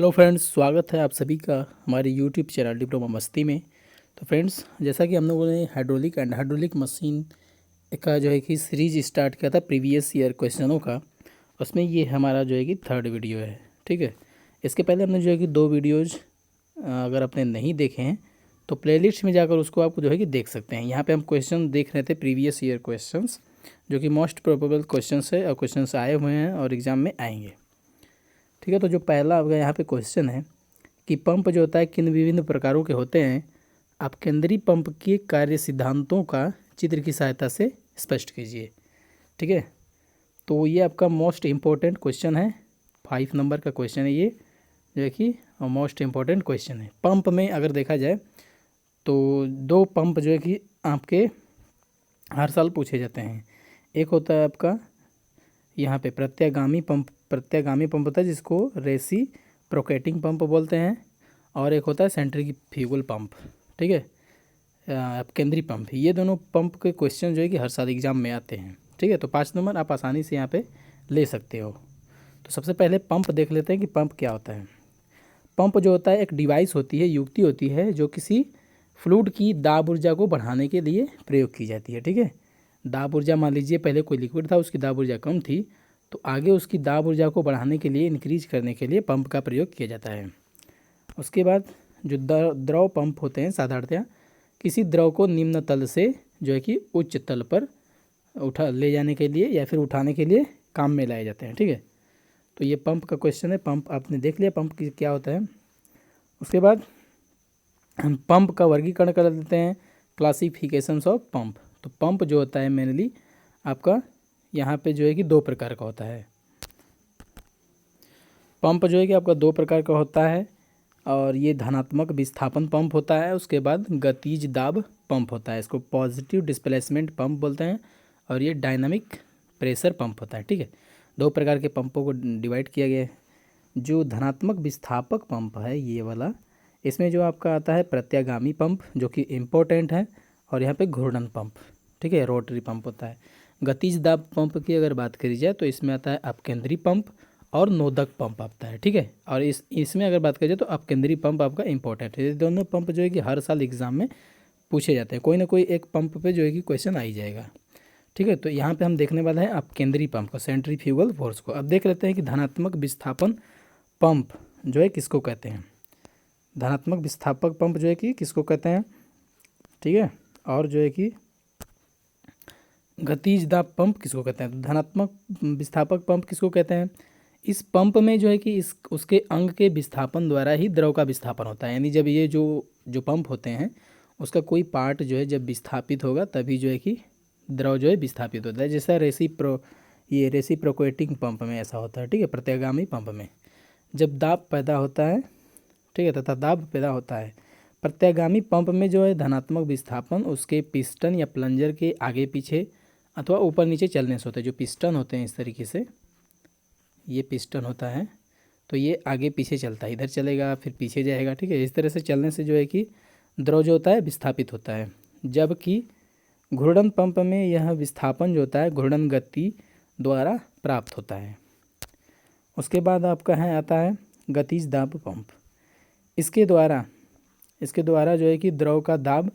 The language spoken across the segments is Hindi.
हेलो फ्रेंड्स, स्वागत है आप सभी का हमारे यूट्यूब चैनल डिप्लोमा मस्ती में। तो फ्रेंड्स, जैसा कि हम लोगों ने हाइड्रोलिक एंड हाइड्रोलिक मशीन का जो है कि सीरीज स्टार्ट किया था प्रीवियस ईयर क्वेश्चनों का, उसमें ये हमारा जो है कि थर्ड वीडियो है। ठीक है, इसके पहले हमने जो है कि दो वीडियोज़ अगर आपने नहीं देखे हैं तो प्लेलिस्ट में जाकर उसको आप जो है कि देख सकते हैं। यहाँ पर हम क्वेश्चन देख रहे थे, प्रीवियस ईयर क्वेश्चन, जो कि मोस्ट प्रोबेबल क्वेश्चन है और क्वेश्चन आए हुए हैं और एग्ज़ाम में आएंगे। ठीक है, तो जो पहला आपका यहाँ पे क्वेश्चन है कि पंप जो होता है किन विभिन्न प्रकारों के होते हैं, आप केंद्रीय पंप के कार्य सिद्धांतों का चित्र की सहायता से स्पष्ट कीजिए। ठीक है, तो ये आपका मोस्ट इम्पोर्टेंट क्वेश्चन है, 5 नंबर का क्वेश्चन है ये, जो है कि मोस्ट इम्पोर्टेंट क्वेश्चन है। पंप में अगर देखा जाए तो दो पंप जो है कि आपके हर साल पूछे जाते हैं। एक होता है आपका यहाँ पे प्रत्यागामी पंप होता है जिसको रेसिप्रोकेटिंग पंप बोलते हैं, और एक होता है सेंट्रीफ्यूगल पंप। ठीक है, केंद्रीय पंप। ये दोनों पंप के क्वेश्चन जो है कि हर साल एग्जाम में आते हैं। ठीक है, तो 5 नंबर आप आसानी से यहाँ पे ले सकते हो। तो सबसे पहले पंप देख लेते हैं कि पंप क्या होता है। पंप जो होता है एक डिवाइस होती है, युक्ति होती है, जो किसी फ्लूइड की दाब ऊर्जा को बढ़ाने के लिए प्रयोग की जाती है। ठीक है, दाब ऊर्जा, मान लीजिए पहले कोई लिक्विड था, उसकी दाब ऊर्जा कम थी, तो आगे उसकी दाब ऊर्जा को बढ़ाने के लिए, इंक्रीज करने के लिए पंप का प्रयोग किया जाता है। उसके बाद जो द्रव पंप होते हैं, साधारणतया किसी द्रव को निम्न तल से जो है कि उच्च तल पर ले जाने के लिए या फिर उठाने के लिए काम में लाए जाते हैं। ठीक है, तो ये पंप का क्वेश्चन है। पंप आपने देख लिया पंप की क्या होता है। उसके बाद हम पंप का वर्गीकरण कर देते हैं, क्लासिफिकेशंस ऑफ पंप। तो पंप जो होता है मेनली आपका यहाँ पे जो है कि 2 प्रकार का होता है। पंप जो है कि आपका 2 प्रकार का होता है, और ये धनात्मक विस्थापन पंप होता है। उसके बाद गतिज दाब पंप होता है, इसको पॉजिटिव डिस्प्लेसमेंट पंप बोलते हैं, और ये डायनामिक प्रेशर पंप होता है। ठीक है, 2 प्रकार के पंपों को डिवाइड किया गया है। जो धनात्मक विस्थापक पंप है ये वाला, इसमें जो आपका आता है प्रत्यागामी पंप, जो कि इम्पोर्टेंट है, और यहाँ पे घूर्णन पंप। ठीक है, रोटरी पंप होता है। गतिज दाब पंप की अगर बात करी जाए तो इसमें आता है अपकेंद्री पंप और नोदक पंप आता है। ठीक है, और इसमें अगर बात करी जाए तो अपकेंद्री पंप आपका इंपॉर्टेंट है। ये दोनों पंप जो है कि हर साल एग्जाम में पूछे जाते हैं, कोई ना कोई एक पंप पे जो है कि क्वेश्चन आ ही जाएगा। ठीक है, तो यहाँ पे हम देखने वाले हैं अपकेंद्री पंप को, सेंट्रीफ्यूगल फोर्स को। अब देख लेते हैं कि धनात्मक विस्थापन पंप जो है किसको कहते हैं। धनात्मक विस्थापक पंप जो है कि किसको कहते हैं। ठीक है, और जो है कि गतिज दाब पंप किसको कहते हैं। तो धनात्मक विस्थापक पंप किसको कहते हैं। इस पंप में जो है कि उसके अंग के विस्थापन द्वारा ही द्रव का विस्थापन होता है। यानी जब ये जो पंप होते हैं उसका कोई पार्ट जो है जब विस्थापित होगा तभी जो है कि द्रव जो है विस्थापित होता है। जैसा रेसिप्रोकेटिंग पंप में ऐसा होता है। ठीक है, प्रत्यागामी पंप में जब दाब पैदा होता है, ठीक है, तथा दाब पैदा होता है। प्रत्यागामी पंप में जो है धनात्मक विस्थापन उसके पिस्टन या प्लंजर के आगे पीछे अथवा ऊपर नीचे चलने से होता है। जो पिस्टन होते हैं इस तरीके से, ये पिस्टन होता है तो ये आगे पीछे चलता है, इधर चलेगा फिर पीछे जाएगा। ठीक है, इस तरह से चलने से जो है कि द्रव जो होता है विस्थापित होता है। जबकि घूर्णन पंप में यह विस्थापन जो होता है घूर्णन गति द्वारा प्राप्त होता है। उसके बाद आपका आता है गतिज दाब पंप। इसके द्वारा जो है कि द्रव का दाब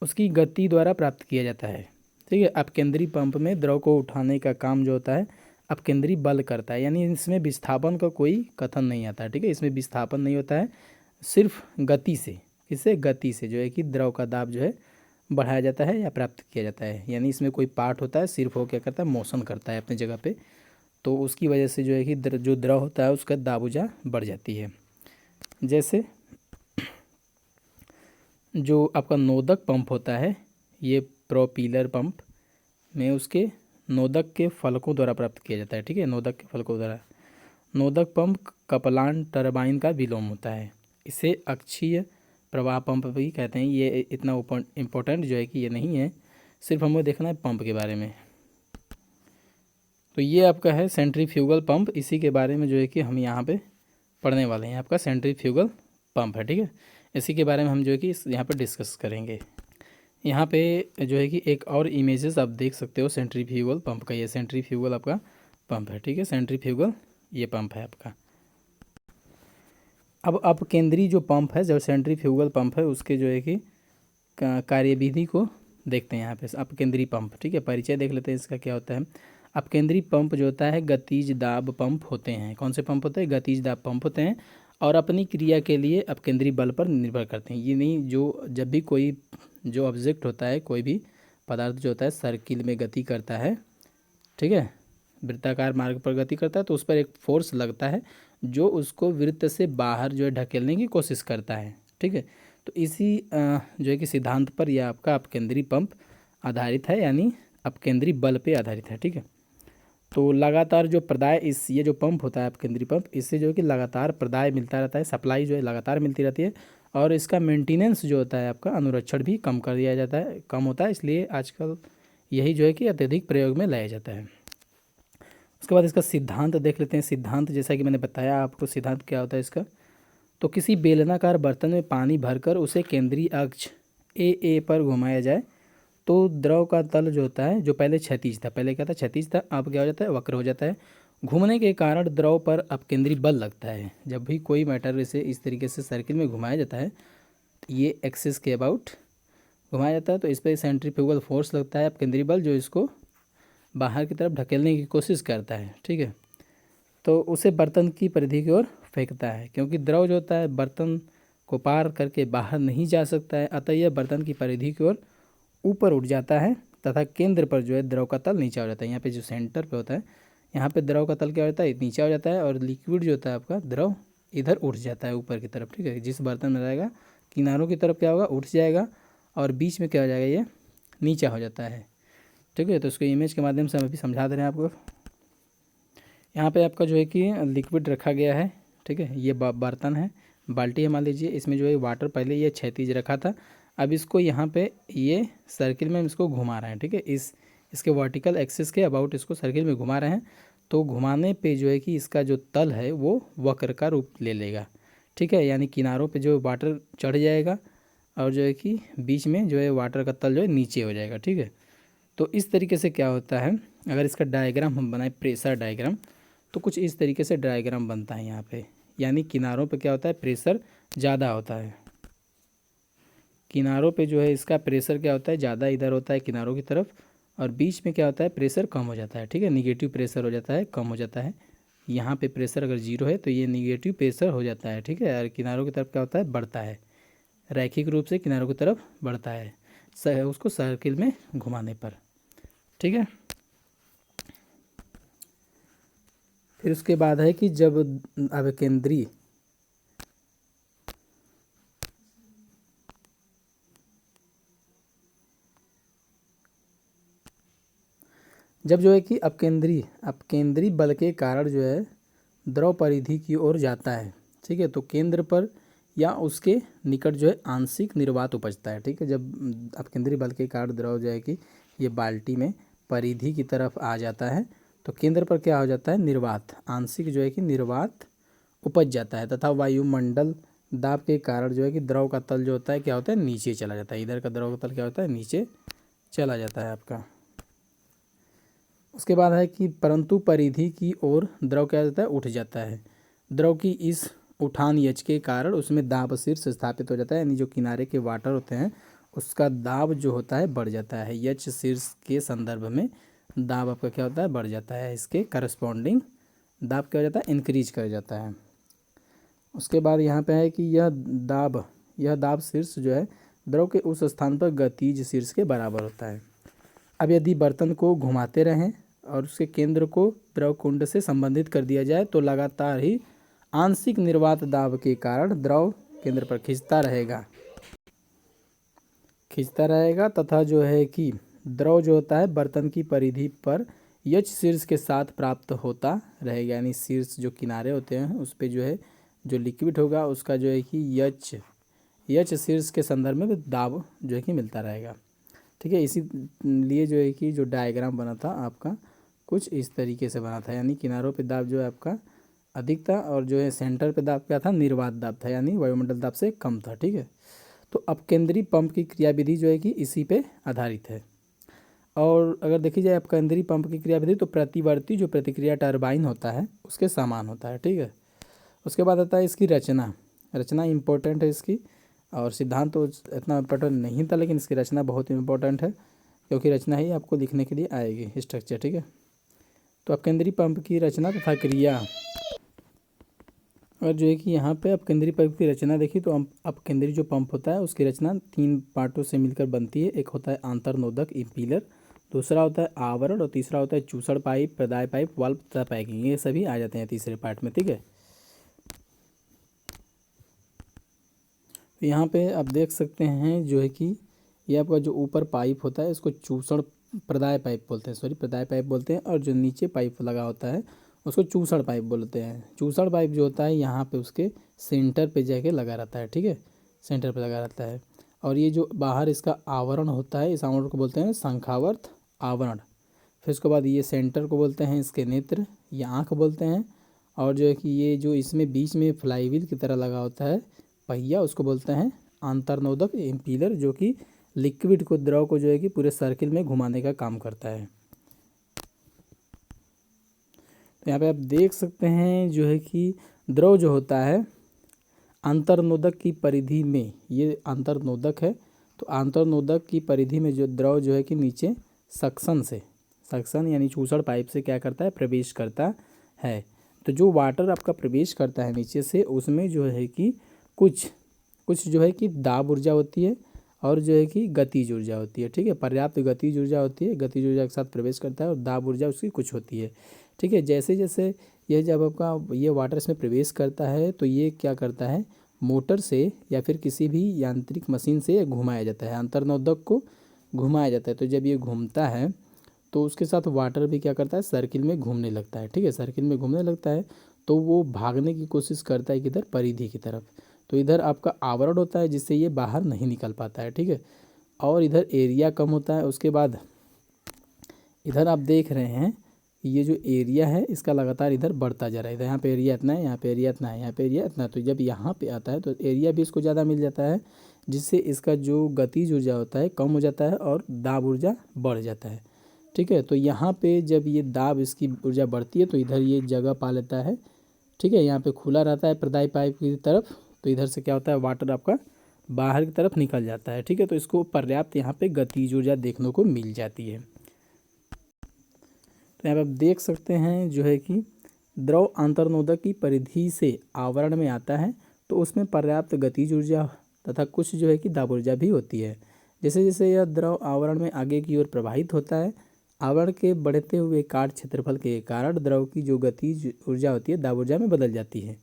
उसकी गति द्वारा प्राप्त किया जाता है। ठीक है, अपकेंद्री पंप में द्रव को उठाने का काम जो होता है अपकेंद्री बल करता है, यानी इसमें विस्थापन का कोई कथन नहीं आता है। ठीक है, इसमें विस्थापन नहीं होता है, सिर्फ गति से, इससे गति से जो है कि द्रव का दाब जो है बढ़ाया जाता है या प्राप्त किया जाता है। यानी इसमें कोई पार्ट होता है, सिर्फ वो क्या करता है, मोशन करता है अपनी जगह पे, तो उसकी वजह से जो है कि जो द्रव होता है उसका दाब ऊर्जा बढ़ जाती है। जैसे जो आपका नोदक पंप होता है, ये प्रोपीलर पंप में उसके नोदक के फलकों द्वारा प्राप्त किया जाता है। ठीक है, नोदक के फलकों द्वारा। नोदक पंप कपलान टरबाइन का विलोम होता है। इसे अक्षीय प्रवाह पंप भी कहते हैं। ये इतना इम्पोर्टेंट जो है कि ये नहीं है, सिर्फ हमें देखना है पंप के बारे में। तो ये आपका है सेंट्रीफ्यूगल पंप, इसी के बारे में जो है कि हम यहाँ पे पढ़ने वाले हैं। आपका सेंट्रीफ्यूगल पंप है। ठीक है, इसी के बारे में हम जो है कि यहाँ पे डिस्कस करेंगे। यहाँ पे जो है कि एक और इमेजेस आप देख सकते हो सेंट्रीफ्यूगल पंप का। ये सेंट्रीफ्यूगल आपका पंप है। ठीक है, सेंट्रीफ्यूगल ये पंप है आपका। अब अपकेंद्री जो पंप है, जो सेंट्रीफ्यूगल पंप है, उसके जो है कि कार्यविधि को देखते हैं यहाँ पे। अपकेंद्री पंप, ठीक है, परिचय देख लेते हैं इसका क्या होता है। अपकेंद्री पंप जो होता है गतिज दाब पंप होते हैं। कौन से पंप होते हैं? गतिज दाब पंप होते हैं, और अपनी क्रिया के लिए अपकेंद्री बल पर निर्भर करते हैं। ये नहीं, जो जब भी कोई जो ऑब्जेक्ट होता है, कोई भी पदार्थ जो होता है सर्किल में गति करता है, ठीक है, वृत्ताकार मार्ग पर गति करता है, तो उस पर एक फोर्स लगता है जो उसको वृत्त से बाहर जो है ढकेलने की कोशिश करता है, ठीक है। तो इसी जो है कि सिद्धांत पर यह आपका अपकेंद्री पंप आधारित है, यानी अपकेंद्री बल पे आधारित है, ठीक है। तो लगातार जो प्रदाय ये जो पंप होता है अपकेंद्री पंप, इससे जो है कि लगातार प्रदाय मिलता रहता है, सप्लाई जो है लगातार मिलती रहती है, और इसका मेंटेनेंस जो होता है आपका, अनुरक्षण भी कम कर दिया जाता है, कम होता है, इसलिए आजकल यही जो है कि अत्यधिक प्रयोग में लाया जाता है। उसके बाद इसका सिद्धांत देख लेते हैं। सिद्धांत, जैसा कि मैंने बताया आपको, सिद्धांत क्या होता है इसका। तो किसी बेलनाकार बर्तन में पानी भरकर उसे केंद्रीय अक्ष ए पर घुमाया जाए तो द्रव का तल जो होता है, जो पहले क्षैतिज था, पहले क्या था? क्षैतिज था, अब क्या हो जाता है? वक्र हो जाता है। घूमने के कारण द्रव पर अपकेंद्री बल लगता है। जब भी कोई मैटर इसे इस तरीके से सर्किल में घुमाया जाता है, ये एक्सिस के अबाउट घुमाया जाता है, तो इस पर सेंट्रीफ्यूगल फोर्स लगता है, अपकेंद्री बल, जो इसको बाहर की तरफ ढकेलने की कोशिश करता है, ठीक है। तो उसे बर्तन की परिधि की ओर फेंकता है, क्योंकि द्रव जो होता है बर्तन को पार करके बाहर नहीं जा सकता है, अतः यह बर्तन की परिधि की ओर ऊपर उठ जाता है तथा केंद्र पर जो है द्रव का तल नीचा हो जाता है। यहाँ पे जो सेंटर पे होता है, यहाँ पे द्रव का तल क्या होता है? नीचा हो जाता है, और लिक्विड जो होता है आपका द्रव इधर उठ जाता है ऊपर की तरफ, ठीक है। जिस बर्तन में रहेगा किनारों की तरफ क्या होगा? उठ जाएगा, और बीच में क्या हो जाएगा? ये नीचा हो जाता है, ठीक है। तो उसको इमेज के माध्यम से हम अभी समझा दे रहे हैं आपको। यहाँ पे आपका जो है कि लिक्विड रखा गया है, ठीक है। ये बर्तन है, बाल्टी है मान लीजिए, इसमें जो है वाटर पहले ये क्षैतिज रखा था, अब इसको यहाँ पे ये सर्किल में इसको घुमा रहे हैं, ठीक है। इसके वर्टिकल एक्सिस के अबाउट इसको सर्किल में घुमा रहे हैं, तो घुमाने पे जो है कि इसका जो तल है वो वक्र का रूप ले लेगा, ठीक है। यानी किनारों पे जो वाटर चढ़ जाएगा, और जो है कि बीच में जो है वाटर का तल जो है नीचे हो जाएगा, ठीक है। तो इस तरीके से क्या होता है, अगर इसका डायग्राम हम बनाए, प्रेशर डायग्राम, तो कुछ इस तरीके से डायग्राम बनता है यहाँ पे। यानी किनारों पे क्या होता है? प्रेशर ज़्यादा होता है, किनारों पे जो है इसका प्रेशर क्या होता है? ज़्यादा इधर होता है किनारों की तरफ, और बीच में क्या होता है? प्रेशर कम हो जाता है, ठीक है। निगेटिव प्रेशर हो जाता है, कम हो जाता है। यहाँ पे प्रेशर अगर जीरो है तो ये निगेटिव प्रेशर हो जाता है, ठीक है। और किनारों की तरफ क्या होता है? बढ़ता है, रैखिक रूप से किनारों की तरफ बढ़ता है उसको सर्किल में घुमाने पर, ठीक है। फिर उसके बाद है कि जब अपकेंद्री जब जो है कि अपकेंद्री बल के कारण जो है द्रव परिधि की ओर जाता है, ठीक है, तो केंद्र पर या उसके निकट जो है आंशिक निर्वात उपजता है, ठीक है। जब अपकेंद्री बल के कारण द्रव जो है कि ये बाल्टी में परिधि की तरफ आ जाता है, तो केंद्र पर क्या हो जाता है? निर्वात, आंशिक जो है कि निर्वात उपज जाता है, तथा वायुमंडल दाब के कारण जो है कि द्रव का तल जो होता है क्या होता है? नीचे चला जाता है। इधर का द्रव का तल क्या होता है? नीचे चला जाता है आपका। उसके बाद है कि परंतु परिधि की ओर द्रव क्या जाता है? उठ जाता है। द्रव की इस उठान यच के कारण उसमें दाब शीर्ष स्थापित हो जाता है, यानी जो किनारे के वाटर होते हैं उसका दाब जो होता है बढ़ जाता है। यच शीर्ष के संदर्भ में दाब आपका क्या होता है? बढ़ जाता है, इसके करस्पॉन्डिंग दाब क्या हो जाता है? इंक्रीज कर जाता है। उसके बाद यहाँ पे है कि यह दाब शीर्ष जो है द्रव के उस स्थान पर गतिज शीर्ष के बराबर होता है। अब यदि बर्तन को घुमाते रहें और उसके केंद्र को द्रव कुंड से संबंधित कर दिया जाए, तो लगातार ही आंशिक निर्वात दाब के कारण द्रव केंद्र पर खींचता रहेगा तथा जो है कि द्रव जो होता है बर्तन की परिधि पर यच शीर्ष के साथ प्राप्त होता रहेगा। यानी शीर्ष जो किनारे होते हैं उस पर जो है जो लिक्विड होगा उसका जो है कि यच शीर्ष के संदर्भ में दाब जो है कि मिलता रहेगा, ठीक है। इसीलिए जो है कि जो डायग्राम बना था आपका कुछ इस तरीके से बना था, यानी किनारों पे दाब जो है आपका अधिक था, और जो है सेंटर पे दाब क्या था? निर्वात दाब था, यानी वायुमंडल दाब से कम था, ठीक है। तो अपकेंद्री पंप की क्रियाविधि जो है कि इसी पे आधारित है। और अगर देखी जाए अपकेंद्री पंप की क्रियाविधि, तो प्रतिवर्ती जो प्रतिक्रिया टरबाइन होता है उसके समान होता है, ठीक है। उसके बाद आता है इसकी रचना। रचना इम्पोर्टेंट है इसकी, और सिद्धांत तो इतना इम्पोर्टेंट नहीं था, लेकिन इसकी रचना बहुत इम्पोर्टेंट है, क्योंकि रचना ही आपको लिखने के लिए आएगी स्ट्रक्चर। ठीक है, तो अपकेंद्री पंप की रचना तथा क्रिया, और जो है कि यहाँ पे अपकेंद्री पंप की रचना देखिए तो अपकेंद्री जो पंप होता है उसकी रचना 3 पार्टों से मिलकर बनती है। एक होता है आंतरनोदक इम्पीलर, दूसरा होता है आवरण, और तीसरा होता है चूसड़ पाइप, प्रदाय पाइप, वाल्व तथा पैकिंग। ये सभी आ जाते हैं तीसरे पार्ट में। ठीक है, तो यहाँ पे आप देख सकते हैं जो है कि ये आपका जो ऊपर पाइप होता है इसको चूसड़ प्रदाय पाइप बोलते हैं, प्रदाय पाइप बोलते हैं, और जो नीचे पाइप लगा होता है उसको चूसड़ पाइप बोलते हैं। चूसड़ पाइप जो होता है यहाँ पे उसके सेंटर पे जाके लगा रहता है। ठीक है, सेंटर पे लगा रहता है। और ये जो बाहर इसका आवरण होता है, इस आवरण को बोलते हैं शंखावर्त आवरण। फिर उसके बाद ये सेंटर को बोलते हैं इसके नेत्र या आँख बोलते हैं। और जो है कि ये जो इसमें बीच में फ्लाईव्हील की तरह लगा होता है पहिया, उसको बोलते हैं आंतरनोदक इम्पीलर, जो कि लिक्विड को, द्रव को जो है कि पूरे सर्किल में घुमाने का काम करता है। तो यहाँ पे आप देख सकते हैं जो है कि द्रव जो होता है अंतर्नोदक की परिधि में, ये अंतर्नोदक है, तो अंतर्नोदक की परिधि में जो द्रव जो है कि नीचे सक्शन यानी चूसड़ पाइप से क्या करता है, प्रवेश करता है। तो जो वाटर आपका प्रवेश करता है नीचे से, उसमें जो है कि कुछ जो है कि दाब ऊर्जा होती है और जो है कि गतिज ऊर्जा होती है। ठीक है, पर्याप्त गतिज ऊर्जा होती है, गतिज ऊर्जा के साथ प्रवेश करता है, और दाब ऊर्जा उसकी कुछ होती है। ठीक है, जैसे जैसे यह जब आपका ये वाटर इसमें प्रवेश करता है तो ये क्या करता है, मोटर से या फिर किसी भी यांत्रिक मशीन से घुमाया जाता है, अंतर्नोदक को घुमाया जाता है। तो जब ये घूमता है तो उसके साथ वाटर भी क्या करता है, सर्किल में घूमने लगता है। ठीक है, सर्किल में घूमने लगता है तो वो भागने की कोशिश करता है किधर, परिधि की तरफ। तो इधर आपका आवरण होता है जिससे ये बाहर नहीं निकल पाता है। ठीक है, और इधर एरिया कम होता है। उसके बाद इधर आप देख रहे हैं ये जो एरिया है इसका लगातार इधर बढ़ता जा रहा है। इधर यहाँ पे एरिया इतना है, यहाँ पे एरिया इतना है, यहाँ पे एरिया इतना है। तो जब यहाँ पे आता है तो एरिया भी इसको ज़्यादा मिल जाता है, जिससे इसका जो गतिज ऊर्जा होता है कम हो जाता है और दाब ऊर्जा बढ़ जाता है। ठीक है, तो यहाँ पे जब ये दाब इसकी ऊर्जा बढ़ती है तो इधर ये जगह पा लेता है। ठीक है, यहाँ पे खुला रहता है प्रदाय पाइप की तरफ, तो इधर से क्या होता है, वाटर आपका बाहर की तरफ निकल जाता है। ठीक है, तो इसको पर्याप्त यहाँ पे गतिज ऊर्जा देखने को मिल जाती है। तो यहाँ पे आप देख सकते हैं जो है कि द्रव अंतर्नोदक की परिधि से आवरण में आता है तो उसमें पर्याप्त गतिज ऊर्जा तथा कुछ जो है कि दाब ऊर्जा भी होती है। जैसे जैसे यह द्रव आवरण में आगे की ओर प्रवाहित होता है, आवरण के बढ़ते हुए काट क्षेत्रफल के कारण द्रव की जो गतिज ऊर्जा होती है दाब ऊर्जा में बदल जाती है।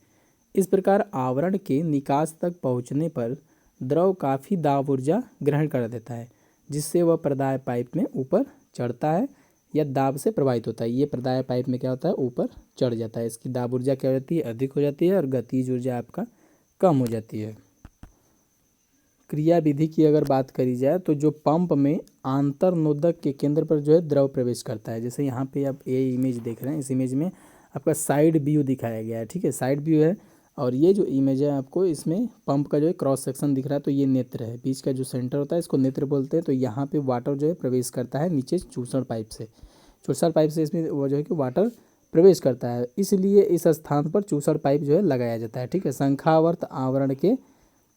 इस प्रकार आवरण के निकास तक पहुँचने पर द्रव काफ़ी दाब ऊर्जा ग्रहण कर देता है, जिससे वह प्रदाय पाइप में ऊपर चढ़ता है या दाब से प्रभावित होता है। ये प्रदाय पाइप में क्या होता है, ऊपर चढ़ जाता है। इसकी दाब ऊर्जा क्या हो जाती है, अधिक हो जाती है, और गतिज ऊर्जा आपका कम हो जाती है। क्रिया विधि की अगर बात करी जाए तो जो पंप में आंतरनोदक के केंद्र पर जो है द्रव प्रवेश करता है, जैसे यहाँ पे आप ये इमेज देख रहे हैं, इस इमेज में आपका साइड व्यू दिखाया गया है। ठीक है, साइड व्यू है, और ये जो इमेज है आपको इसमें पंप का जो है क्रॉस सेक्शन दिख रहा है। तो ये नेत्र है, बीच का जो सेंटर होता है इसको नेत्र बोलते हैं। तो यहाँ पे वाटर जो है प्रवेश करता है नीचे चूसड़ पाइप से इसमें वो जो है कि वाटर प्रवेश करता है, इसलिए इस स्थान पर चूसड़ पाइप जो है लगाया जाता है। ठीक है, शंखावर्त आवरण के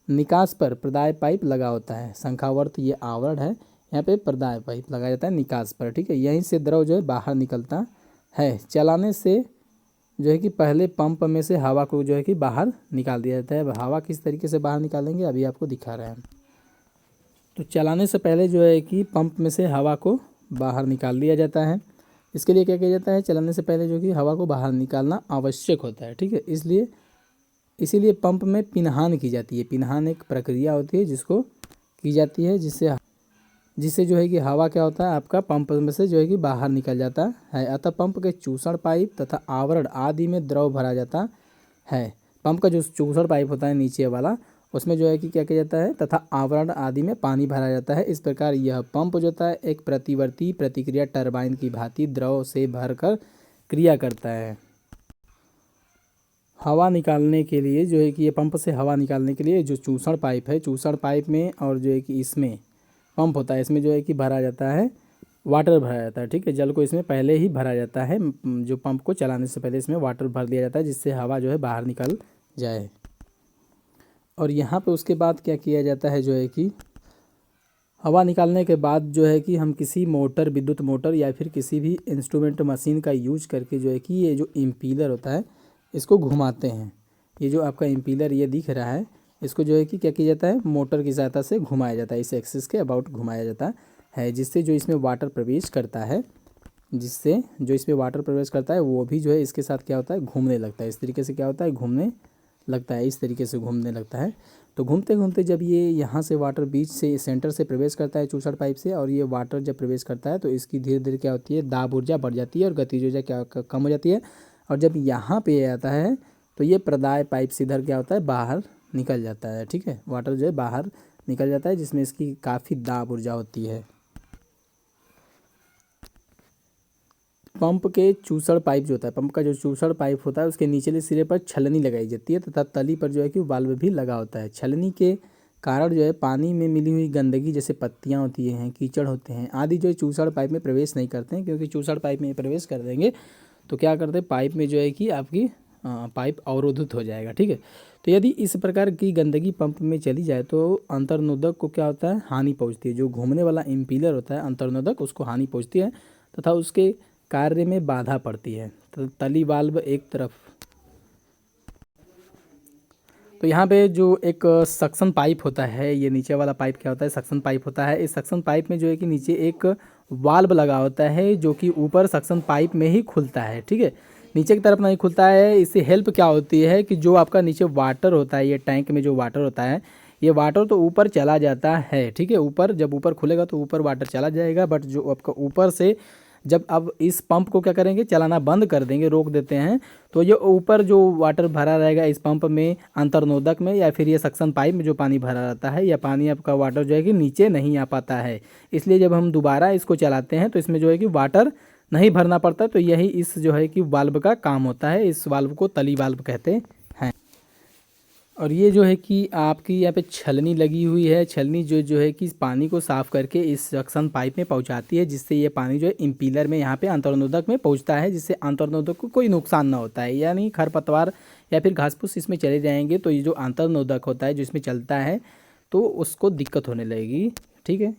निकास पर प्रदाय पाइप लगा होता है। शंखावर्त ये आवरण है, यहाँ पे प्रदाय पाइप लगाया जाता है निकास पर। ठीक है, यहीं से द्रव जो है बाहर निकलता है। चलाने से जो है कि पहले पंप में से हवा को जो है कि बाहर निकाल दिया जाता है। अब हवा किस तरीके से बाहर निकालेंगे अभी आपको दिखा रहे हैं। तो चलाने से पहले जो है कि पंप में से हवा को बाहर निकाल दिया जाता है। इसके लिए क्या किया जाता है, चलाने से पहले जो कि हवा को बाहर निकालना आवश्यक होता है। ठीक है, इसीलिए पंप में पिन्हान की जाती है। पिन्हान एक प्रक्रिया होती है जिसको की जाती है, जिससे जो है कि हवा क्या होता है आपका पंप में से जो है कि बाहर निकल जाता है। अतः पंप के चूसड़ पाइप तथा आवरण आदि में द्रव भरा जाता है। पंप का जो चूसड़ पाइप होता है नीचे वाला, उसमें जो है कि क्या किया जाता है, तथा आवरण आदि में पानी भरा जाता है। इस प्रकार यह पंप जो होता है एक प्रतिवर्ती प्रतिक्रिया टरबाइन की भांति द्रव से भरकर क्रिया करता है। हवा निकालने के लिए जो है कि ये पंप से हवा निकालने के लिए जो चूसड़ पाइप है, चूसड़ पाइप में और जो है कि इसमें पंप होता है, इसमें जो है कि भरा जाता है, वाटर भरा जाता है। ठीक है, जल को इसमें पहले ही भरा जाता है। जो पंप को चलाने से पहले इसमें वाटर भर दिया जाता है, जिससे हवा जो है बाहर निकल जाए। और यहाँ पे उसके बाद क्या किया जाता है जो है कि हवा निकालने के बाद जो है कि हम किसी मोटर, विद्युत मोटर या फिर किसी भी इंस्ट्रूमेंट मशीन का यूज करके जो है कि ये जो इम्पीलर होता है इसको घुमाते हैं। ये जो आपका इम्पीलर ये दिख रहा है, इसको जो है कि क्या किया जाता है, मोटर की सहायता से घुमाया जाता है, इस एक्सिस के अबाउट घुमाया जाता है, जिससे जो इसमें वाटर प्रवेश करता है, जिससे जो इसमें वाटर प्रवेश करता है वो भी जो है इसके साथ क्या होता है, घूमने लगता है। इस तरीके से क्या होता है, घूमने लगता है, इस तरीके से घूमने लगता है। तो घूमते घूमते जब ये यहाँ से वाटर बीच से सेंटर से प्रवेश करता है चूसड़ पाइप से, और ये वाटर जब प्रवेश करता है तो इसकी धीरे धीरे क्या होती है, दाब ऊर्जा बढ़ जाती है और गतिज ऊर्जा क्या कम हो जाती है। और जब यहाँ पे आता है तो ये प्रदाय पाइप से इधर क्या होता है, बाहर निकल जाता है। ठीक है, वाटर जो है बाहर निकल जाता है, जिसमें इसकी काफ़ी दाब ऊर्जा होती है। पंप के चूसड़ पाइप जो होता है, पंप का जो चूसड़ पाइप होता है उसके निचले सिरे पर छलनी लगाई जाती है तथा तली पर जो है कि वाल्व भी लगा होता है। छलनी के कारण जो है पानी में मिली हुई गंदगी जैसे पत्तियां होती हैं, कीचड़ होते हैं आदि जो है चूसड़ पाइप में प्रवेश नहीं करते हैं, क्योंकि चूसड़ पाइप में प्रवेश कर देंगे तो क्या करते हैं, पाइप में जो है कि आपकी पाइप अवरोधित हो जाएगा। ठीक है, तो यदि इस प्रकार की गंदगी पंप में चली जाए तो अंतर्नोदक को क्या होता है, हानि पहुँचती है। जो घूमने वाला इम्पीलर होता है अंतर्नोदक, उसको हानि पहुँचती है तथा उसके कार्य में बाधा पड़ती है। तो तली वाल्व एक तरफ, तो यहाँ पे जो एक सक्शन पाइप होता है, ये नीचे वाला पाइप क्या होता है, सक्शन पाइप होता है। इस सक्शन पाइप में जो है कि नीचे एक वाल्व लगा होता है जो कि ऊपर सक्शन पाइप में ही खुलता है। ठीक है, नीचे की तरफ नहीं खुलता है। इससे हेल्प क्या होती है कि जो आपका नीचे वाटर होता है, ये टैंक में जो वाटर होता है, ये वाटर तो ऊपर चला जाता है। ठीक है, ऊपर जब ऊपर खुलेगा तो ऊपर वाटर चला जाएगा, बट जो आपका ऊपर से जब अब इस पंप को क्या करेंगे, चलाना बंद कर देंगे, रोक देते हैं, तो ये ऊपर जो वाटर भरा रहेगा इस पंप में, अंतर्नोदक में या फिर ये सक्शन पाइप में जो पानी भरा रहता है, या पानी आपका वाटर जो है कि नीचे नहीं आ पाता है। इसलिए जब हम दोबारा इसको चलाते हैं तो इसमें जो है कि वाटर नहीं भरना पड़ता। तो यही इस जो है कि वाल्व का काम होता है। इस वाल्व को तली वाल्व कहते हैं। और ये जो है कि आपकी यहाँ पे छलनी लगी हुई है। छलनी जो है कि पानी को साफ़ करके इस सक्शन पाइप में पहुँचाती है, जिससे ये पानी जो है इम्पीलर में यहाँ पे अंतर्नोदक में पहुँचता है, जिससे अंतर्नोदक को कोई नुकसान ना होता है, यानी खरपतवार या फिर घास फूस इसमें चले जाएंगे तो ये जो अंतर्नोदक होता है जो इसमें चलता है तो उसको दिक्कत होने लगेगी। ठीक है,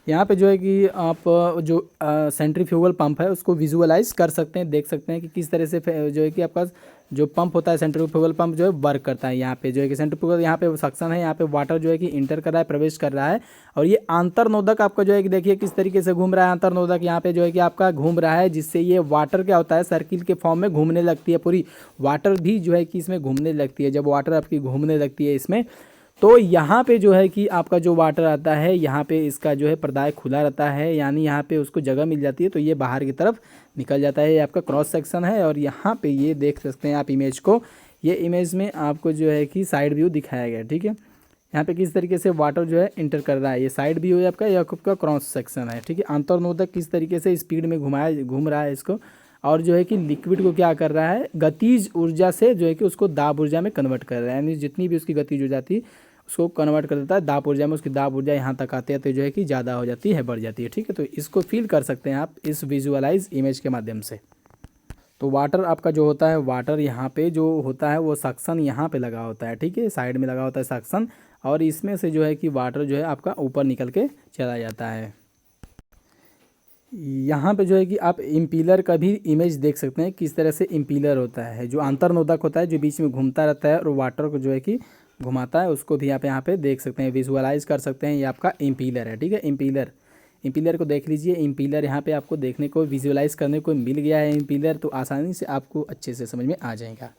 यहाँ पे जो है कि आप जो सेंट्रीफ्यूगल पंप है उसको विजुअलाइज कर सकते हैं, देख सकते हैं कि किस तरह से जो है कि आपका जो पंप होता है सेंट्रीफ्यूगल पंप जो है वर्क करता है। यहाँ पे जो है कि सेंट्रीफ्यूगल, यहाँ पे सक्शन है, यहाँ पे वाटर जो है कि इंटर कर रहा है, प्रवेश कर रहा है। और ये अंतर्नोदक आपका जो है कि देखिए किस तरीके से घूम रहा है। अंतर्नोदक यहाँ पे जो है कि आपका घूम रहा है, जिससे ये वाटर क्या होता है, सर्किल के फॉर्म में घूमने लगती है। पूरी वाटर भी जो है कि इसमें घूमने लगती है। जब वाटर आपकी घूमने लगती है इसमें, तो यहाँ पे जो है कि आपका जो वाटर आता है यहाँ पे इसका जो है पर्दाय खुला रहता है, यानी यहाँ पे उसको जगह मिल जाती है, तो ये बाहर की तरफ निकल जाता है। ये आपका क्रॉस सेक्शन है। और यहाँ पे ये देख सकते हैं आप इमेज को, ये इमेज में आपको जो है कि साइड व्यू दिखाया गया है। ठीक है, यहाँ पे किस तरीके से वाटर जो है इंटर कर रहा है, ये साइड व्यू है आपका, यह आपका क्रॉस सेक्शन है। ठीक है, अंतर्नोदक किस तरीके से स्पीड में घूम रहा है इसको, और जो है कि लिक्विड को क्या कर रहा है, गतिज ऊर्जा से जो है कि उसको दाब ऊर्जा में कन्वर्ट कर रहा है, यानी जितनी भी उसकी गतिज ऊर्जा थी उसको कन्वर्ट कर देता है दाब ऊर्जा में। उसकी दाब ऊर्जा यहाँ तक आते हैं तो जो है कि ज़्यादा हो जाती है, बढ़ जाती है। ठीक है, तो इसको फील कर सकते हैं आप इस विजुअलाइज इमेज के माध्यम से। तो वाटर आपका जो होता है, वाटर यहाँ पे जो होता है वो सक्शन यहाँ पे लगा होता है। ठीक है, साइड में लगा होता है सक्शन, और इसमें से जो है कि वाटर जो है आपका ऊपर निकल के चला जाता है। यहाँ पे जो है कि आप इम्पीलर का भी इमेज देख सकते हैं, किस तरह से इम्पीलर होता है, जो अंतर्नोदक होता है जो बीच में घूमता रहता है और वाटर को जो है कि घुमाता है, उसको भी आप यहाँ पे देख सकते हैं, विजुअलाइज कर सकते हैं। ये आपका इम्पीलर है। ठीक है, इम्पीलर को देख लीजिए। इम्पीलर यहाँ पे आपको देखने को, विजुअलाइज करने को मिल गया है इम्पीलर, तो आसानी से आपको अच्छे से समझ में आ जाएगा।